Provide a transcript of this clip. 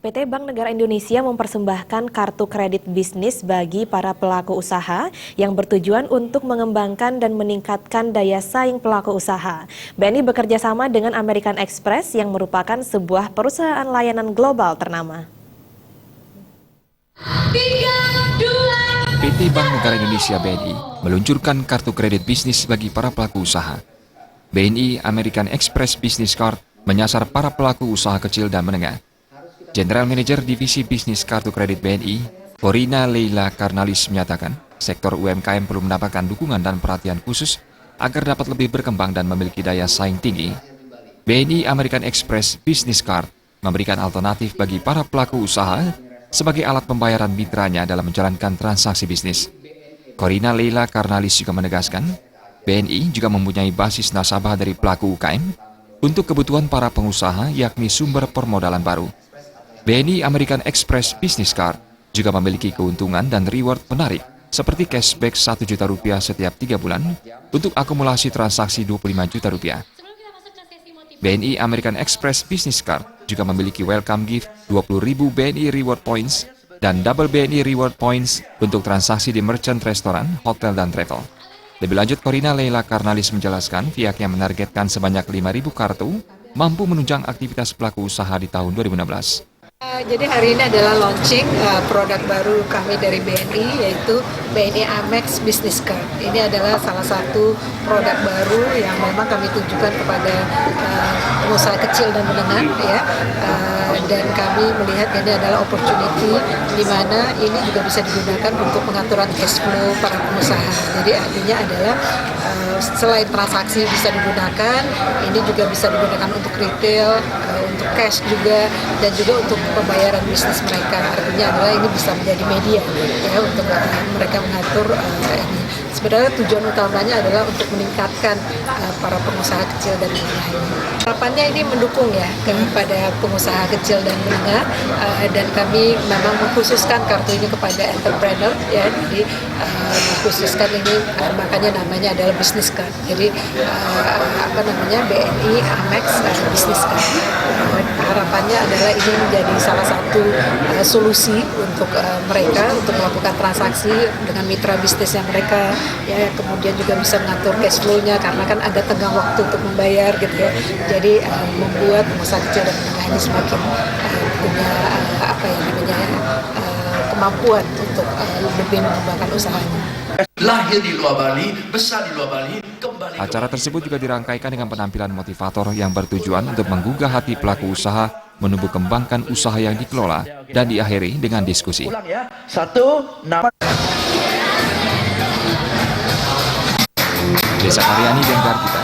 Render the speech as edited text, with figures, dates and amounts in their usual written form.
PT Bank Negara Indonesia mempersembahkan kartu kredit bisnis bagi para pelaku usaha yang bertujuan untuk mengembangkan dan meningkatkan daya saing pelaku usaha. BNI bekerja sama dengan American Express yang merupakan sebuah perusahaan layanan global ternama. PT Bank Negara Indonesia (BNI) meluncurkan kartu kredit bisnis bagi para pelaku usaha. BNI American Express Business Card menyasar para pelaku usaha kecil dan menengah. General Manager Divisi Bisnis Kartu Kredit BNI, Corina Leila Karnalis menyatakan, sektor UMKM perlu mendapatkan dukungan dan perhatian khusus agar dapat lebih berkembang dan memiliki daya saing tinggi. BNI American Express Business Card memberikan alternatif bagi para pelaku usaha sebagai alat pembayaran mitranya dalam menjalankan transaksi bisnis. Corina Leila Karnalis juga menegaskan, BNI juga mempunyai basis nasabah dari pelaku UKM untuk kebutuhan para pengusaha yakni sumber permodalan baru. BNI American Express Business Card juga memiliki keuntungan dan reward menarik seperti cashback Rp1 juta setiap 3 bulan untuk akumulasi transaksi Rp25 juta. BNI American Express Business Card juga memiliki welcome gift 20.000 BNI Reward Points dan double BNI Reward Points untuk transaksi di merchant restoran, hotel, dan travel. Lebih lanjut, Corina Leila Karnalis menjelaskan pihaknya menargetkan sebanyak 5.000 kartu mampu menunjang aktivitas pelaku usaha di tahun 2016. Jadi hari ini adalah launching produk baru kami dari BNI, yaitu BNI Amex Business Card. Ini adalah salah satu produk baru yang memang kami tujukan kepada pengusaha kecil dan menengah, ya. Dan kami melihat ini adalah opportunity di mana ini juga bisa digunakan untuk pengaturan cash flow para pengusaha. Jadi artinya adalah selain transaksi bisa digunakan, ini juga bisa digunakan untuk retail, untuk cash juga, dan juga untuk pembayaran bisnis mereka. Artinya adalah ini bisa menjadi media, ya, untuk mereka mengatur ini. Sebenarnya tujuan utamanya adalah untuk meningkatkan para pengusaha kecil dan menengah ini. Harapannya ini mendukung, ya, kepada pengusaha kecil dan menengah, dan kami memang mengkhususkan kartu ini kepada entrepreneur, ya. Jadi mengkhususkan ini, makanya namanya adalah business card. Jadi BNI Amex Business Card. Harapannya adalah ini menjadi salah satu solusi untuk mereka untuk melakukan transaksi dengan mitra bisnisnya mereka, ya, kemudian juga bisa mengatur cash flow-nya karena kan ada tenggang waktu untuk membayar, gitu, ya. Jadi membuat pengusaha kecil dan menengah ini semakin punya kemampuan untuk lebih mengembangkan usahanya. Lahir di luar Bali, besar di luar Bali, kembali. Acara tersebut juga dirangkaikan dengan penampilan motivator yang bertujuan untuk menggugah hati pelaku usaha, menumbuh kembangkan usaha yang dikelola, dan diakhiri dengan diskusi. Ulang, ya. 1, nama. Desa Karyani dan Garkita,